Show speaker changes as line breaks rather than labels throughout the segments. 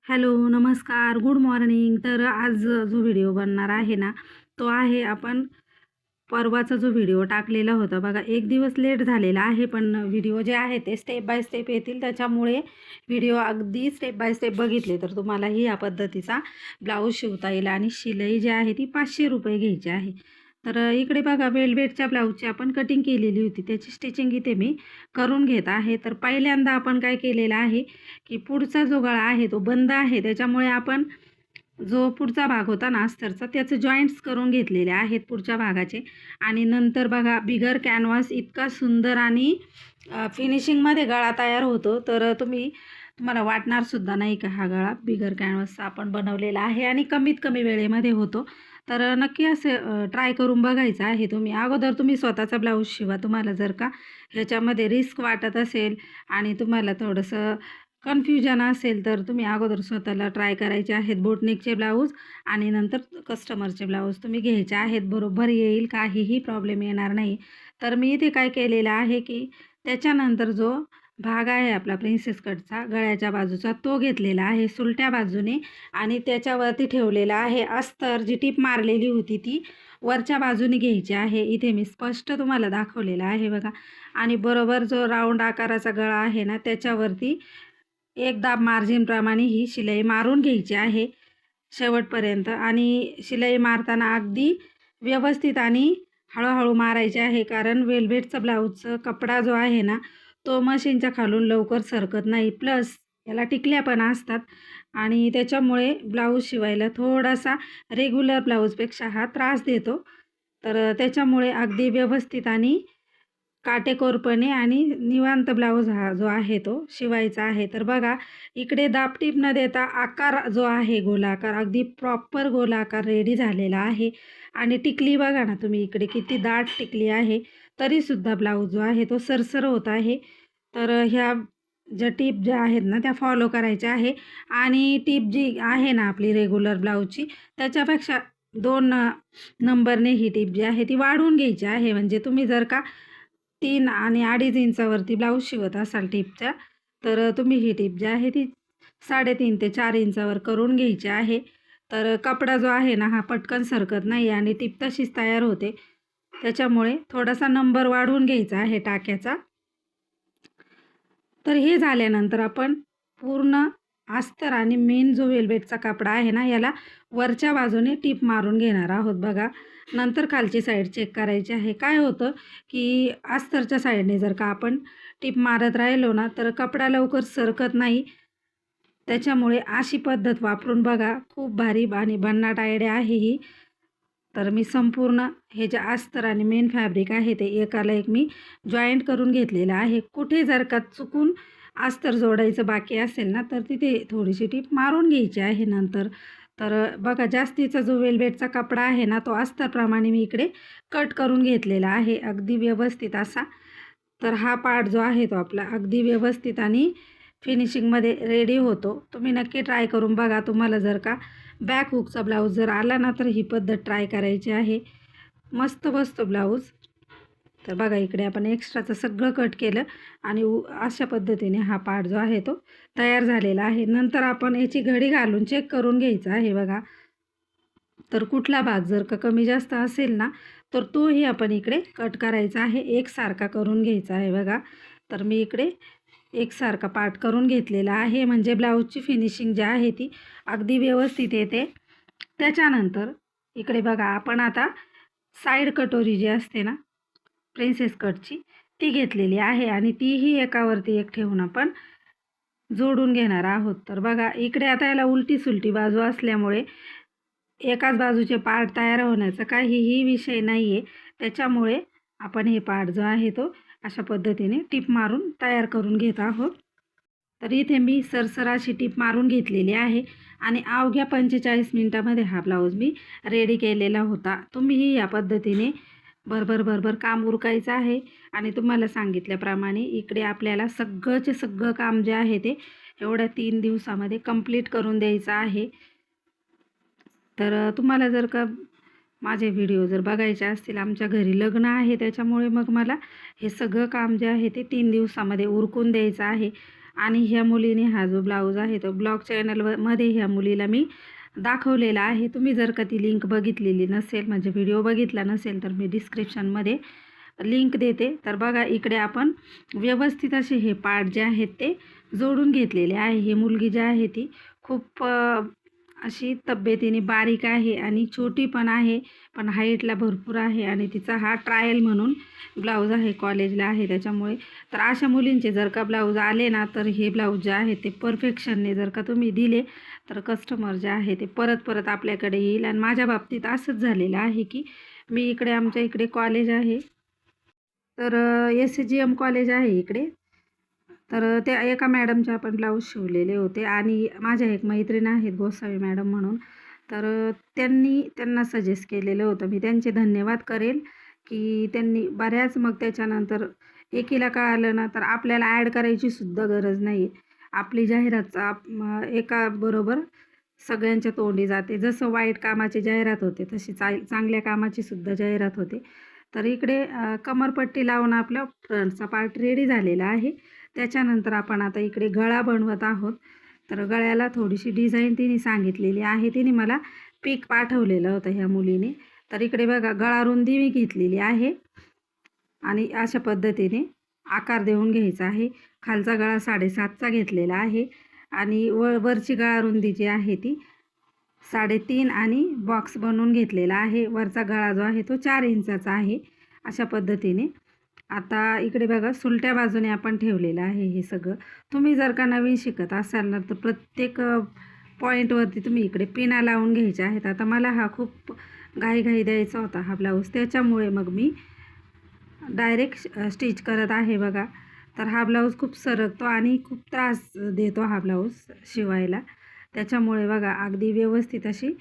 Hello, नमस्कार, good morning. तर आज जो व्हिडिओ बनणार आहे ना, तो आहे आपण परवाचा जो व्हिडिओ टाकलेला होता बघा. एक दिवस लेट झालेला आहे, पण व्हिडिओ जे आहे ते स्टेप बाय स्टेप येतील. त्याच्यामुळे व्हिडिओ अगदी स्टेप बाय स्टेप बघितले तर तुम्हालाही या पद्धतीचा ब्लाऊज शिवता येईल आणि शिलाई जी आहे ती ₹500 घ्यायची आहे. तर इकडे बघा वेलवेटच्या ब्लाऊजची आपण कटिंग केलेली होती. त्याची स्टिचिंग इथे मी करून घेत आहे. तर पहिल्यांदा आपण काय केलेलं आहे, की पुढचा जो गळा आहे तो बंद आहे. त्याच्यामुळे आपण जो पुढचा भाग होता ना अस्तरचा त्याचे जॉईंट्स करून घेतलेले आहेत पुढच्या भागाचे. आणि नंतर बघा बिगर कॅनव्हास इतका सुंदर आणि फिनिशिंगमध्ये गळा तयार होतो. तर तुम्हाला वाटणार सुद्धा नाही का हा गळा बिगर कॅनव्हासचा आपण बनवलेला आहे आणि कमीत कमी वेळेमध्ये होतो. तर नक्की असे ट्राय करून बघायचं आहे. अगोदर तुम्ही स्वतःचा ब्लाऊज शिवा. तुम्हाला जर का ह्याच्यामध्ये रिस्क वाटत असेल आणि तुम्हाला थोडंसं कन्फ्युजन असेल तर तुम्ही अगोदर स्वतःला ट्राय करायचे आहेत बोटनेकचे ब्लाऊज आणि नंतर कस्टमरचे ब्लाऊज तुम्ही घ्यायचे आहेत. बरोबर येईल, काहीही प्रॉब्लेम येणार नाही. तर मी इथे काय केलेलं आहे, की त्याच्यानंतर जो भाग आहे आपला प्रिन्सेस कटचा गळ्याच्या बाजूचा तो घेतलेला आहे सुलट्या बाजूने आणि त्याच्यावरती ठेवलेला आहे अस्तर. जी टीप मारलेली होती ती वरच्या बाजूने घ्यायची आहे. इथे मी स्पष्ट तुम्हाला दाखवलेलं आहे बघा. आणि बरोबर जो राऊंड आकाराचा गळा आहे ना त्याच्यावरती एक दाब मार्जिनप्रमाणे ही शिलाई मारून घ्यायची आहे शेवटपर्यंत. आणि शिलाई मारताना अगदी व्यवस्थित आणि हळूहळू मारायची आहे, कारण वेल्वेटचा ब्लाऊजचा कपडा जो आहे ना तो मशीनच्या खालून लवकर सरकत नाही. प्लस याला टिकल्या पण असतात आणि त्याच्यामुळे ब्लाऊज शिवायला थोडासा रेग्युलर ब्लाऊजपेक्षा हा त्रास देतो. तर त्याच्यामुळे अगदी व्यवस्थित आणि काटेकोरपणे आणि निवांत ब्लाऊज हा जो आहे तो शिवायचा आहे. तर बघा इकडे दाबटीप न देता आकार जो आहे गोलाकार अगदी प्रॉपर गोलाकार रेडी झालेला आहे. आणि टिकली बघा ना तुम्ही इकडे किती दाट टिकली आहे. तरीसुद्धा ब्लाऊज जो आहे तो सरसर होत आहे. तर ह्या ज्या टीप ज्या आहेत ना त्या फॉलो करायच्या आहे. आणि टीप जी आहे ना आपली रेग्युलर ब्लाऊजची त्याच्यापेक्षा 2 नंबरने ही टीप जी आहे ती वाढवून घ्यायची आहे. म्हणजे तुम्ही जर का 3 आणि 2.5 इंचावरती ब्लाऊज शिवत असाल टिपच्या, तर तुम्ही ही टीप जी आहे ती 3.5 ते 4 इंचावर करून घ्यायची आहे. तर कपडा जो आहे ना हा पटकन सरकत नाही आणि टीप तशीच तयार होते. त्याच्यामुळे थोडासा नंबर वाढवून घ्यायचा आहे टाक्याचा. तर हे झाल्यानंतर आपण पूर्ण अस्तर आणि मेन जो वेल्वेटचा कपडा आहे ना याला वरच्या बाजूने टीप मारून घेणार आहोत बघा. नंतर खालची साईड चेक करायची आहे. काय होतं, की अस्तरच्या साईडने जर का आपण टीप मारत राहिलो ना तर कपडा लवकर सरकत नाही. त्याच्यामुळे अशी पद्धत वापरून बघा. खूप भारी आणि भन्नाट आयडिया आहे ही. तर मी संपूर्ण हे जे अस्तर आणि मेन फॅब्रिक आहे ते एकाला एक मी जॉईंट करून घेतलेलं आहे. कुठे जर का चुकून अस्तर जोडायचं बाकी असेल ना तर तिथे थोडीशी टीप मारून घ्यायची आहे नंतर. तर बघा जास्तीचा जो वेल्वेटचा कपडा आहे ना तो अस्तरप्रमाणे मी इकडे कट करून घेतलेला आहे अगदी व्यवस्थित असा. तर हा पार्ट जो आहे तो आपला अगदी व्यवस्थित आणि फिनिशिंगमध्ये रेडी होतो. तुम्ही नक्की ट्राय करून बघा. तुम्हाला जर का बॅक हुकचा ब्लाऊज जर आला ना तर ही पद्धत ट्राय करायची आहे. मस्त बसतो ब्लाऊज. तर बघा इकडे आपण एक्स्ट्राचं सगळं कट केलं आणि अशा पद्धतीने हा पार्ट जो आहे तो तयार झालेला आहे. नंतर आपण याची घडी घालून चेक करून घ्यायचा आहे बघा. तर कुठला भाग जर का कमी जास्त असेल ना तर तोही आपण इकडे कट करायचा आहे. एकसारखा करून घ्यायचा आहे बघा. तर मी इकडे एकसारखा पार्ट करून घेतलेला आहे म्हणजे ब्लाऊजची फिनिशिंग जी आहे ती अगदी व्यवस्थित येते. त्याच्यानंतर इकडे बघा आपण आता साईड कटोरी जी असते ना प्रिन्सेस कटची ती घेतलेली आहे आणि तीही एकावरती एक ठेवून आपण जोडून घेणार आहोत. तर बघा इकडे आता याला उलटी सुलटी बाजू असल्यामुळे एकाच बाजूचे पार्ट तयार होण्याचा काहीही विषय नाही आहे. त्याच्यामुळे आपण हे पार्ट जो आहे तो अशा पद्धतीने टीप मारून तयार करून घेत आहोत. तर इथे मी सरसर अशी टीप मारून घेतलेली आहे आणि अवघ्या 45 मिनिटामध्ये हा ब्लाऊज मी रेडी केलेला होता. तुम्हीही या पद्धतीने भरभर काम उरकायचं आहे. आणि तुम्हाला सांगितल्याप्रमाणे इकडे आपल्याला सगळंचे सगळं काम जे आहे ते एवढ्या 3 दिवसामध्ये कंप्लीट करून द्यायचं आहे. तर तुम्हाला जर का माझे व्हिडिओ जर बघायचे असतील, आमच्या घरी लग्न आहे त्याच्यामुळे मग मला हे सगळं काम जे आहे ते 3 दिवसामध्ये उरकून द्यायचं आहे. आणि ह्या मुलीने हा जो ब्लाऊज आहे तो ब्लॉग चॅनलमध्ये ह्या मुलीला मी दाखवलेला आहे. तुम्ही जर का ती लिंक बघितलेली नसेल, म्हणजे व्हिडिओ बघितला नसेल, तर मी डिस्क्रिप्शनमध्ये लिंक देते. तर बघा इकडे आपण व्यवस्थित असे हे पार्ट जे आहेत ते जोडून घेतलेले आहे. ही मुलगी जी आहे ती खूप अशी तब्येतीने बारीक आहे आणि छोटी पण आहे, पण हाईटला भरपूर आहे आणि तिचा हा ट्रायल म्हणून ब्लाऊज आहे, कॉलेजला आहे त्याच्यामुळे. तर अशा मुलींचे जर का ब्लाऊज आले ना, तर हे ब्लाऊज जे आहे ते परफेक्शनने जर का तुम्ही दिले तर कस्टमर जे आहे ते परत परत आपल्याकडे येईल. आणि माझ्या बाबतीत असंच झालेलं आहे की मी इकडे, आमच्या इकडे कॉलेज आहे, तर SCGM कॉलेज आहे इकडे. तर त्या एका मॅडमचे आपण ब्लाऊज शिवलेले होते आणि माझ्या एक मैत्रीण आहेत गोसावी मॅडम म्हणून. तर त्यांना सजेस्ट केलेलं होतं. मी त्यांचे धन्यवाद करेल की त्यांनी बऱ्याच, मग त्याच्यानंतर एकीला कळालं ना, तर आपल्याला ॲड करायची सुद्धा गरज नाही. आपली जाहिरात एकाबरोबर सगळ्यांच्या तोंडी जाते. जसं वाईट कामाची जाहिरात होते तशी चांगल्या कामाची सुद्धा जाहिरात होते. तर इकडे कमरपट्टी लावून आपला फ्रंटचा पार्ट रेडी झालेला आहे. त्याच्यानंतर आपण आता इकडे गळा बनवत आहोत. तर गळ्याला थोडीशी डिझाईन तिने सांगितलेली आहे. तिने मला पिक पाठवलेलं होतं ह्या मुलीने. तर इकडे बघा गळा रुंदी मी घेतलेली आहे आणि अशा पद्धतीने आकार देऊन घ्यायचा आहे. खालचा गळा 7.5चा घेतलेला आहे आणि वरची गळा रुंदी जी आहे ती 3.5 आणि बॉक्स बनवून घेतलेला आहे. वरचा गळा जो आहे तो 4 इंचाचा आहे. अशा पद्धतीने आता इकडे बघा सुलट्या बाजूने आपण ठेवलेलं आहे हे सगळं. तुम्ही जर का नवीन शिकत असाल ना, तर प्रत्येक पॉईंटवरती तुम्ही इकडे पिना लावून घ्यायच्या आहेत. आता मला हा खूप घाई द्यायचा होता हा ब्लाऊज, त्याच्यामुळे मग मी डायरेक्ट स्टिच करत आहे बघा. तर हा ब्लाऊज खूप सरकतो आणि खूप त्रास देतो हा ब्लाऊज शिवायला. त्याच्यामुळे बघा अगदी व्यवस्थित अशी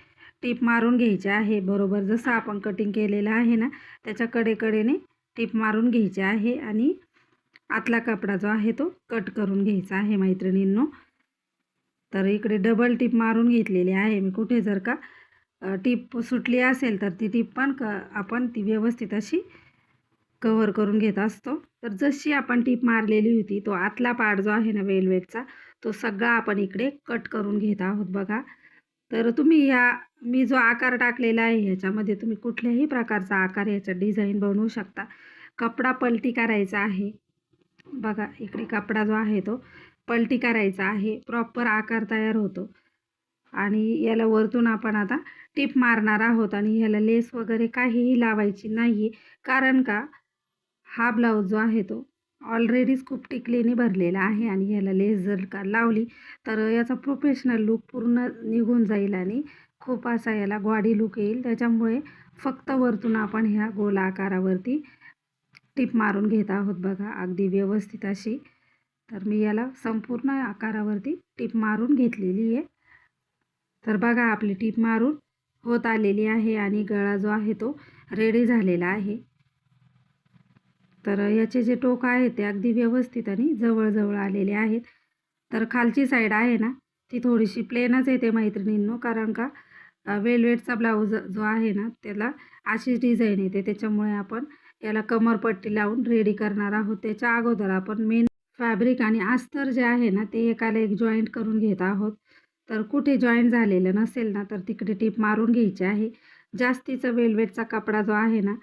टीप मारून घ्यायची आहे. बरोबर जसं आपण कटिंग केलेलं आहे ना, त्याच्या कडेकडेने टीप मारून घ्यायची आहे आणि आतला कपडा जो आहे तो कट करून घ्यायचा आहे मैत्रिणींनो. तर इकडे डबल टीप मारून घेतलेली आहे मी. कुठे जर का टीप सुटली असेल तर ती टीप पण आपण ती व्यवस्थित अशी कव्हर करून घेत असतो. तर जशी आपण टीप मारलेली होती तो आतला पार्ट जो आहे ना वेलवेटचा, तो सगळा आपण इकडे कट करून घेत आहोत बघा. तर तुम्ही मी जो आकार टाकलेला आहे ह्याच्यामध्ये तुम्ही कुठल्याही प्रकारचा आकार ह्याचा डिझाईन बनवू शकता. कपडा पलटी करायचा आहे बघा. इकडे कपडा जो आहे तो पलटी करायचा आहे, प्रॉपर आकार तयार होतो. आणि याला वरतून आपण आता टीप मारणार आहोत आणि ह्याला लेस वगैरे काहीही लावायची नाही. कारण का हा ब्लाऊज जो आहे तो ऑलरेडीच खूप टिकलीने भरलेला आहे आणि ह्याला लेस जर का लावली तर याचा प्रोफेशनल लूक पूर्ण निघून जाईल आणि खूप असा याला गॉडी लूक येईल. त्याच्यामुळे फक्त वरतून आपण ह्या गोल आकारावरती टीप मारून घेत आहोत बघा अगदी व्यवस्थित अशी. तर मी याला संपूर्ण आकारावरती टीप मारून घेतलेली आहे. तर बघा आपली टीप मारून होत आलेली आहे आणि गळा जो आहे तो रेडी झालेला आहे. तर याचे जे टोक आहेत ते अगदी व्यवस्थित आणि जवळ आलेले आहेत. तर खालची साईड आहे ना ती थोडीशी प्लेनच येते मैत्रिणींनो, कारण का वेलवेटचा ब्लाऊज जो आहे ना त्याला अशीच डिझाईन येते. त्याच्यामुळे आपण याला कमरपट्टी लावून रेडी करणार आहोत. त्याच्या अगोदर आपण मेन फॅब्रिक आणि अस्तर जे आहे ना ते एकाला एक जॉईंट करून घेत आहोत. तर कुठे जॉईंट झालेलं नसेल ना तर तिकडे टीप मारून घ्यायची आहे. जास्तीचा वेलवेटचा कपडा जो आहे ना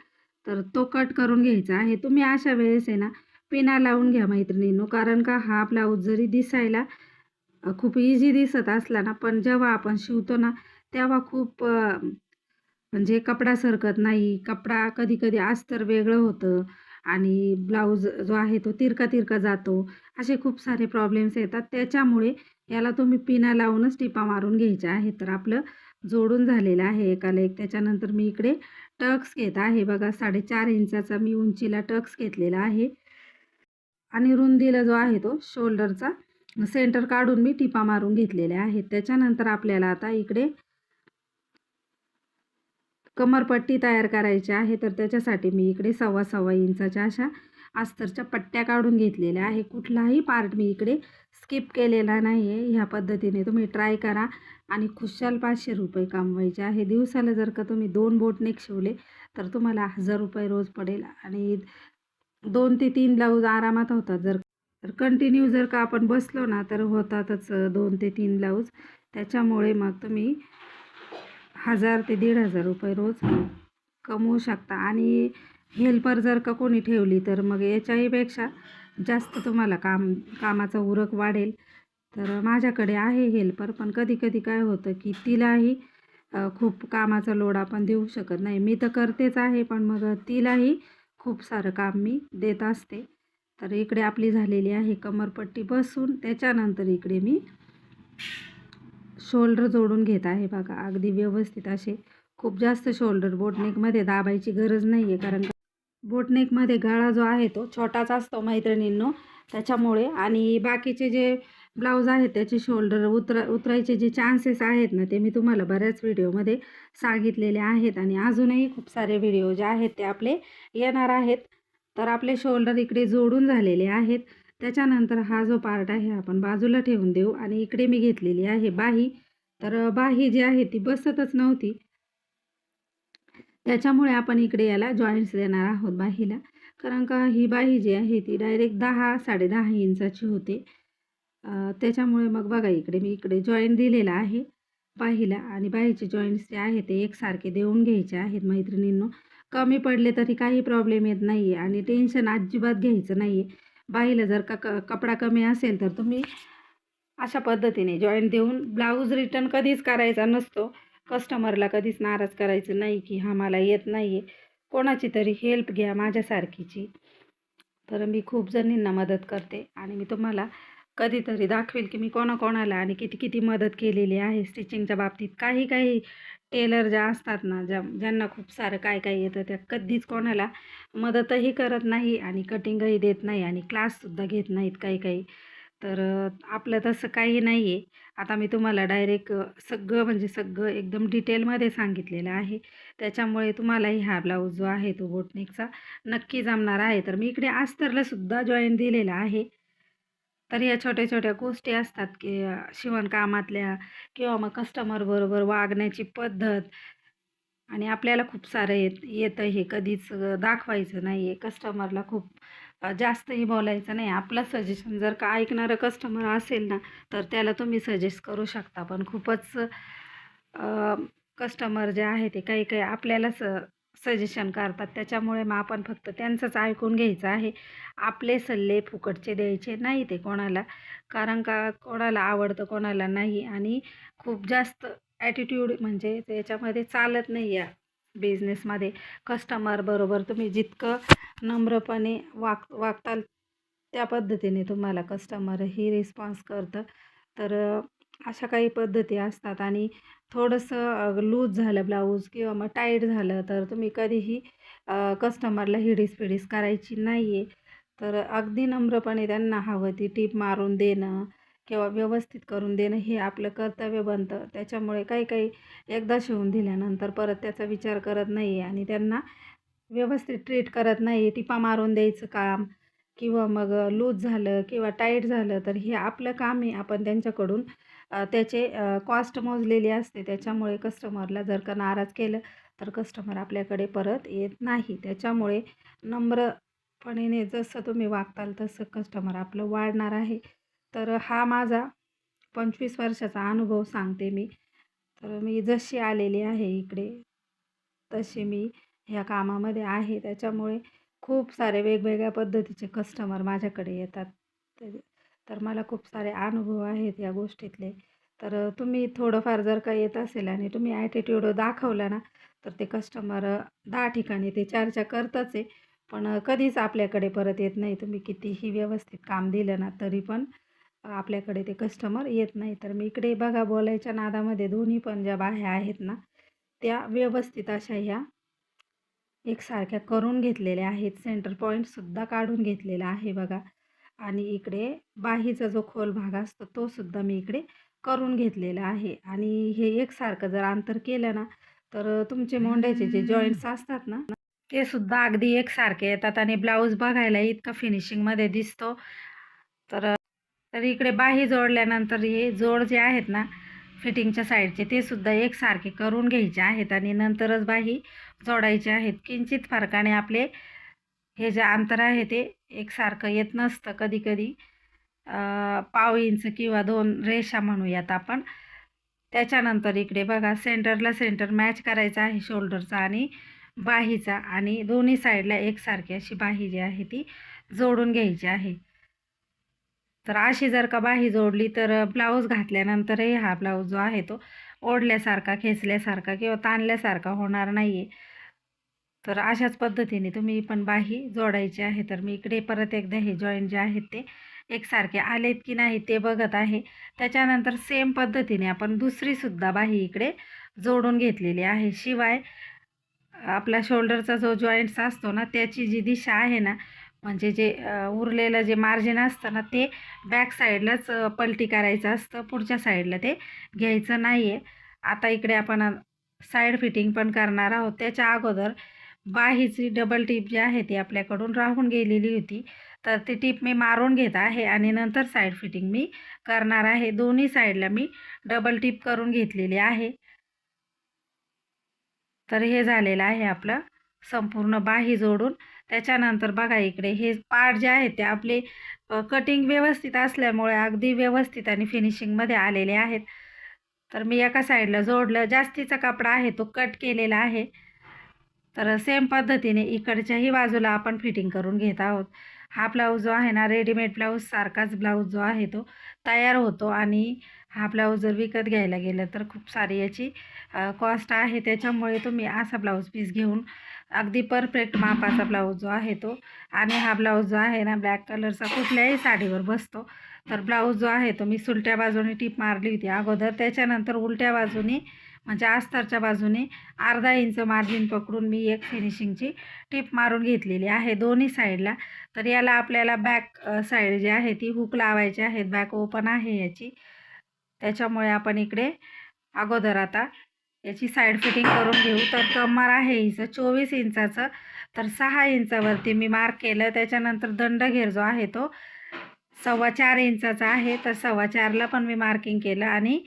तर तो कट करून घ्यायचा आहे. तुम्ही अशा वेळेस आहे ना पिना लावून घ्या मैत्रिणींनो, कारण का हा ब्लाऊज जरी दिसायला खूप इझी दिसत असला ना, पण जेव्हा आपण शिवतो ना तेव्हा खूप म्हणजे कपडा सरकत नाही. कपडा कधी अस्तर वेगळं होतं आणि ब्लाऊज जो आहे तो तिरका जातो. असे खूप सारे प्रॉब्लेम्स येतात. त्याच्यामुळे याला तुम्ही पिना लावूनच टिपा मारून घ्यायच्या आहेत. तर आपलं जोडून झालेलं आहे एकाला एक. त्याच्यानंतर मी इकडे टक्स घेत आहे बघा. 4.5 इंचाचा मी उंचीला टक्स घेतलेला आहे आणि रुंदीला जो आहे तो शोल्डरचा सेंटर काढून मी टिपा मारून घेतलेल्या आहेत. त्याच्यानंतर आपल्याला आता इकडे कमरपट्टी तयार करायची आहे. तर त्याच्यासाठी मी इकडे 1.25 इंचाच्या अशा अस्तरच्या पट्ट्या काढून घेतलेल्या आहे. कुठलाही पार्ट मी इकडे स्किप केलेला नाही आहे. ह्या पद्धतीने तुम्ही ट्राय करा आणि खुशाल 500 रुपये कमवायचे आहे. दिवसाला जर का तुम्ही 2 बोटनेक शिवले तर तुम्हाला 1000 रुपये रोज पडेल आणि 2 ते 3 ब्लाऊज आरामात होतात. जर तर कंटिन्यू जर का आपण बसलो ना तर होतातच 2 ते 3 ब्लाऊज. त्याच्यामुळे मग तुम्ही 1000 ते 1500 रुपये रोज कमवू शकता. आणि हेल्पर जर का कोणी ठेवली तर मग याच्याहीपेक्षा जास्त तुम्हाला कामाचा उरक वाढेल. तर माझ्याकडे आहे हेल्पर, पण कधी-कधी काय होतं की तिलाही खूप कामाचा लोड आपण देऊ शकत नाही. मी तर करतेच आहे, पण मग तिलाही खूप सारं काम मी देत असते. तर इकडे आपली झालेली आहे कमरपट्टी बसून. त्याच्यानंतर इकडे मी शोल्डर जोडून घेत आहे बघा, अगदी व्यवस्थित असे. खूप जास्त शोल्डर बोटनेकमध्ये दाबायची गरज नाही आहे, कारण बोटनेकमध्ये गळा जो आहे तो छोटाच असतो मैत्रिणींनो, त्याच्यामुळे. आणि बाकीचे जे ब्लाऊज आहेत त्याचे शोल्डर उतरायचे जे चान्सेस आहेत ना, ते मी तुम्हाला बऱ्याच व्हिडिओमध्ये सांगितलेले आहेत. आणि अजूनही खूप सारे व्हिडिओ जे आहेत ते आपले येणार आहेत. तर आपले शोल्डर इकडे जोडून झालेले आहेत. त्याच्यानंतर हा जो पार्ट आहे आपण बाजूला ठेवून देऊ. आणि इकडे मी घेतलेली आहे बाही. तर बाही जी आहे ती बसतच नव्हती, त्याच्यामुळे आपण इकडे याला जॉईंट्स देणार आहोत बाहीला. कारण का ही बाही जी आहे ती डायरेक्ट 10-10.5 इंचाची होते. त्याच्यामुळे मग बघा इकडे मी जॉईंट दिलेला आहे बाहीला. आणि बाहीचे जॉईंट्स जे आहे ते एकसारखे देऊन घ्यायचे आहेत मैत्रिणींनो. कमी पडले तरी काही प्रॉब्लेम येत नाही आहे आणि टेन्शन अजिबात घ्यायचं नाही आहे. बाहीला जर का कपडा कमी असेल तर तुम्ही अशा पद्धतीने जॉईंट देऊन ब्लाऊज रिटर्न कधीच करायचा नसतो. कस्टमरला कधीच नाराज करायचं नाही की हा मला येत नाही आहे. कोणाची तरी हेल्प घ्या माझ्यासारखीची. तर मी खूप जणींना मदत करते आणि मी तुम्हाला कधीतरी दाखवेल की मी कोणाकोणाला आणि किती किती मदत केलेली आहे स्टिचिंगच्या बाबतीत. काही काही टेलर ज्या असतात ना, ज्यांना खूप सारं काय काय येतं, त्या कधीच कोणाला मदतही करत नाही आणि कटिंगही देत नाही आणि क्लाससुद्धा घेत नाहीत काही काही. तर आपलं तसं काही नाही आहे. आता मी तुम्हाला डायरेक्ट सगळं म्हणजे सगळं एकदम डिटेलमध्ये सांगितलेलं आहे. त्याच्यामुळे तुम्हालाही हा ब्लाऊज जो आहे तो बोटनेकचा नक्की जमणार आहे. तर मी इकडे अस्तरला सुद्धा जॉईन दिलेला आहे. तर या छोट्या-छोट्या गोष्टी असतात की शिवणकामातल्या किंवा मग कस्टमरबरोबर वागण्याची पद्धत. आणि आपल्याला खूप सारं येतं हे कधीच दाखवायचं नाही आहे. कस्टमरला खूप जास्तही बोलायचं नाही. आपलं सजेशन जर का ऐकणारं कस्टमर असेल ना, तर त्याला तुम्ही सजेस्ट करू शकता. पण खूपच कस्टमर जे आहे ते काही-काही आपल्यालाच सजेशन करतात. त्याच्यामुळे मग आपण फक्त त्यांचंच ऐकून घ्यायचं आहे. आपले सल्ले फुकटचे द्यायचे नाही ते कोणाला. कारण का कोणाला आवडतं, कोणाला नाही. आणि खूप जास्त ॲटिट्यूड म्हणजे त्याच्यामध्ये चालत नाही या बिझनेसमध्ये. कस्टमरबरोबर तुम्ही जितकं नम्रपणे वागताल त्या पद्धतीने तुम्हाला कस्टमरही रिस्पॉन्स करतं. तर अशा काही पद्धती असतात. आणि थोडंसं लूज झालं ब्लाऊज किंवा मग टाईट झालं तर तुम्ही कधीही कस्टमरला हिडीस-पिडीस करायची नाही आहे. तर अगदी नम्रपणे त्यांना हवं ती टीप मारून देणं किंवा व्यवस्थित करून देणं हे आपलं कर्तव्य बनतं. त्याच्यामुळे काही-काही एकदा शिवून दिल्यानंतर परत त्याचा विचार करत नाही आणि त्यांना व्यवस्थित ट्रीट करत नाही. टिपा मारून द्यायचं काम किंवा मग लूज झालं किंवा टाईट झालं तर हे आपलं काम आहे. आपण त्यांच्याकडून त्याचे कॉस्ट मोजलेली असते. त्याच्यामुळे कस्टमरला जर का नाराज केलं तर कस्टमर आपल्याकडे परत येत नाही. त्याच्यामुळे नम्रपणे जसं तुम्ही वागताल तसं कस्टमर आपलं वाढणार आहे. तर हा माझा 25 वर्षाचा अनुभव सांगते मी. तर मी जशी आलेली आहे इकडे, तशी मी ह्या कामामध्ये आहे. त्याच्यामुळे खूप सारे वेगवेगळ्या पद्धतीचे कस्टमर माझ्याकडे येतात. तर तर मला खूप सारे अनुभव आहेत या गोष्टीतले. तर तुम्ही थोडंफार जर का येत असेल आणि तुम्ही ॲटिट्यूड दाखवला ना, तर ते कस्टमर 10 ठिकाणी ते चर्चा करतच आहे. पण कधीच आपल्याकडे परत येत नाही. तुम्ही कितीही व्यवस्थित काम दिलं ना, तरी पण आपल्याकडे ते कस्टमर येत नाही. तर मी इकडे बघा बोलायच्या नादामध्ये दोन्ही पण ज्या बाह्या आहेत ना, त्या व्यवस्थित अशा ह्या एकसारख्या करून घेतलेल्या आहेत. सेंटर पॉईंटसुद्धा काढून घेतलेला आहे बघा. आणि इकडे बाहीचा जो खोल भाग असतो तो सुद्धा मी इकडे करून घेतलेला आहे. आणि हे एकसारखं जर अंतर केलं ना, तर तुमचे मोंढ्याचे जे जॉईंट्स असतात ना, ते सुद्धा अगदी एकसारखे येतात आणि ब्लाऊज बघायला इतका फिनिशिंगमध्ये दिसतो. तर तर इकडे बाही जोडल्यानंतर हे जोड जे आहेत ना फिटिंगच्या साईडचे ते सुद्धा एकसारखे करून घ्यायचे आहेत आणि नंतरच बाही जोडायचे आहेत. किंचित फरकाने आपले हे जे अंतर आहे ते एकसारखं येत नसतं कधी-कधी. पाव इंच किंवा 2 रेषा म्हणूयात आपण. त्याच्यानंतर इकडे बघा सेंटरला सेंटर मॅच करायचा आहे शोल्डरचा आणि बाहीचा आणि दोन्ही साईडला एकसारखी अशी बाही जी आहे ती जोडून घ्यायची आहे. तर अशी जर का बाही जोडली तर ब्लाऊज घातल्यानंतरही हा ब्लाऊज जो आहे तो ओढल्यासारखा, खेचल्यासारखा किंवा ताणल्यासारखा होणार नाही आहे. तर अशाच पद्धतीने तुम्ही पण बाही जोडायची आहे. तर मी इकडे परत एकदा हे जॉईंट जे आहेत ते एकसारखे आलेत की नाही ते बघत आहे. त्याच्यानंतर सेम पद्धतीने आपण दुसरीसुद्धा बाही इकडे जोडून घेतलेली आहे. शिवाय आपला शोल्डरचा जो जॉईंट्स असतो ना त्याची जी दिशा आहे ना, म्हणजे जे उरलेलं जे मार्जिन असतं ना ते बॅक साईडलाच पलटी करायचं असतं, पुढच्या साईडला ते घ्यायचं नाही आहे. आता इकडे आपण साईड फिटिंग पण करणार आहोत. त्याच्या अगोदर बाहीची डबल टीप जी आहे ती आपल्याकडून राहून गेलेली होती, तर ती टीप मी मारून घेत आहे आणि नंतर साईड फिटिंग मी करणार आहे. दोन्ही साईडला मी डबल टीप करून घेतलेली आहे. तर हे झालेलं आहे आपलं संपूर्ण बाही जोडून. त्याच्यानंतर बघा इकडे हे पार्ट जे आहेत ते आपले कटिंग व्यवस्थित असल्यामुळे अगदी व्यवस्थित आणि फिनिशिंगमध्ये आलेले आहेत. तर मी एका साईडला जोडलं, जास्तीचा कपडा आहे तो कट केलेला आहे. तर सेम पद्धतीने इकडच्याही बाजूला आपण फिटिंग करून घेत आहोत. हा ब्लाऊज जो आहे ना रेडीमेड ब्लाऊज सारखाच ब्लाऊज जो आहे तो तयार होतो आणि हा ब्लाऊज जर विकत घ्यायला गेलं तर खूप सारी याची कॉस्ट आहे. त्याच्यामुळे तुम्ही असा ब्लाऊज पीस घेऊन अगदी परफेक्ट मापाचा ब्लाऊज जो आहे तो आणि हा ब्लाऊज जो आहे ना ब्लॅक कलरचा कुठल्याही साडीवर बसतो. तर ब्लाऊज जो आहे तो मी सुलट्या बाजूने टीप मारली होती अगोदर. त्याच्यानंतर उलट्या बाजूने म्हणजे अस्तरच्या बाजूने अर्धा इंच मार्जिन पकडून मी एक फिनिशिंगची टीप मारून घेतलेली आहे दोन्ही साईडला. तर याला आपल्याला बॅक साईड जी आहे ती हुक लावायची आहेत. बॅक ओपन आहे याची. त्याच्यामुळे आपण इकडे अगोदर आता याची साईड फिटिंग करून घेऊ. तर कमर आहे हिचं 24 इंचाचं, तर 6 इंचावरती मी मार्क केलं. त्याच्यानंतर दंडघेर जो आहे तो 4.25 इंचाचा आहे. तर 4.25ला पण मी मार्किंग केलं आणि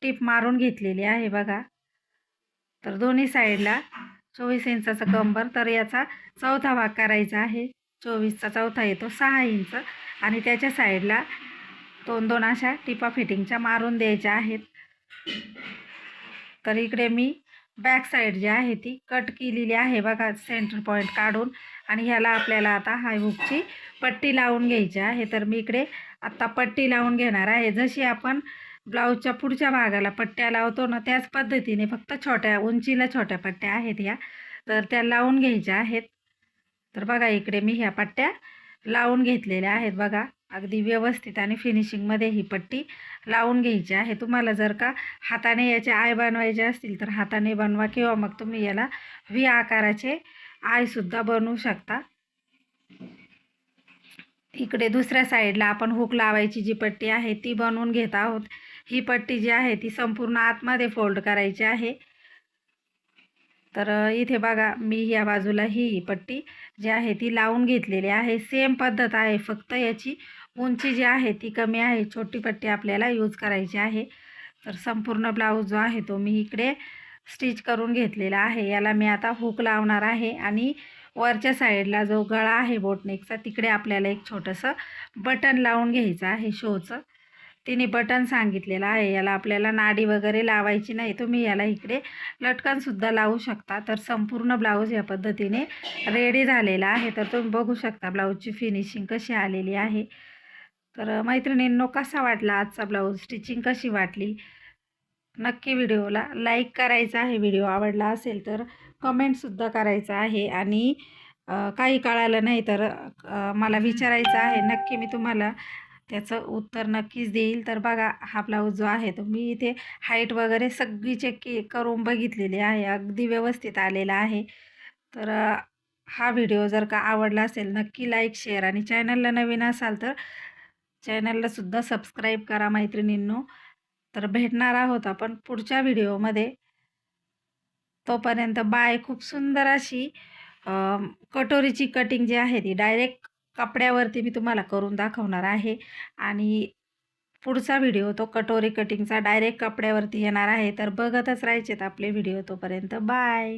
टीप मारून घेतलेली आहे बघा. तर दोन्ही साईडला 24 इंचाचा कंबर. तर याचा चौथा भाग करायचा आहे. 24चा चौथा येतो 6 इंच आणि त्याच्या साईडला 2-2 अशा टिपा फिटिंगच्या मारून द्यायच्या आहेत. तर इकडे मी बॅक साईड जी आहे ती कट केलेली आहे बघा सेंटर पॉईंट काढून आणि ह्याला आपल्याला आता हाय हुकची पट्टी लावून घ्यायची आहे. तर मी इकडे आत्ता पट्टी लावून घेणार आहे. जशी आपण ब्लाऊजच्या पुढच्या भागाला पट्ट्या लावतो ना त्याच पद्धतीने फक्त छोट्या उंचीला छोट्या पट्ट्या आहेत ह्या, तर त्या लावून घ्यायच्या आहेत. तर बघा इकडे मी ह्या पट्ट्या लावून घेतलेल्या आहेत बघा. अगदी व्यवस्थित आणि फिनिशिंगमध्ये ही पट्टी लावून घ्यायची आहे. तुम्हाला जर का हाताने याचे आय बनवायचे असतील तर हाताने बनवा किंवा मग तुम्ही याला व्ही आकाराचे आयसुद्धा बनवू शकता. इकडे दुसऱ्या साईडला आपण हुक लावायची जी पट्टी आहे ती बनवून घेत आहोत. ही पट्टी जी आहे ती संपूर्ण आतमध्ये फोल्ड करायची आहे. तर इथे बघा मी या बाजूला ही पट्टी जी आहे ती लावून घेतलेली आहे. सेम पद्धत आहे, फक्त याची उंची जी आहे ती कमी आहे. छोटी पट्टी आपल्याला यूज करायची आहे. तर संपूर्ण ब्लाऊज जो आहे तो मी इकडे स्टिच करून घेतलेला आहे. याला मी आता हुक लावणार आहे आणि वरच्या साईडला जो गळा आहे बोटनेकचा तिकडे आपल्याला एक छोटंसं बटन लावून घ्यायचं आहे शोचं. तिने बटन सांगितलेलं आहे. याला आपल्याला नाडी वगैरे लावायची नाही. तुम्ही याला इकडे लटकनसुद्धा लावू शकता. तर संपूर्ण ब्लाऊज या पद्धतीने रेडी झालेला आहे. तर तुम्ही बघू शकता ब्लाऊजची फिनिशिंग कशी आलेली आहे. तर मैत्रिणींनो कसा वाटला आजचा ब्लाऊज, स्टिचिंग कशी वाटली, नक्की व्हिडिओला लाईक करायचा आहे. व्हिडिओ आवडला असेल तर कमेंटसुद्धा करायचं आहे आणि काही कळालं नाही तर मला विचारायचं आहे. नक्की मी तुम्हाला त्याचं उत्तर नक्कीच देईल. तर बघा हा ब्लाऊज जो आहे तो मी इथे हाईट वगैरे सगळी चेक करून बघितलेली आहे. अगदी व्यवस्थित आलेला आहे. तर हा व्हिडिओ जर का आवडला असेल नक्की लाईक, शेअर आणि चॅनलला नवीन असाल तर चॅनललासुद्धा सबस्क्राईब करा मैत्रिणींनो. तर भेटणार आहोत आपण पुढच्या व्हिडिओमध्ये. तोपर्यंत बाय. खूप सुंदर अशी कटोरीची कटिंग जी आहे ती डायरेक्ट कपड्यावरती मी तुम्हाला करून दाखवणार आहे आणि पुढचा व्हिडिओ तो कटोरी कटिंगचा डायरेक्ट कपड्यावरती येणार आहे. तर बघतच राहायचेत आपले व्हिडिओ. तोपर्यंत बाय.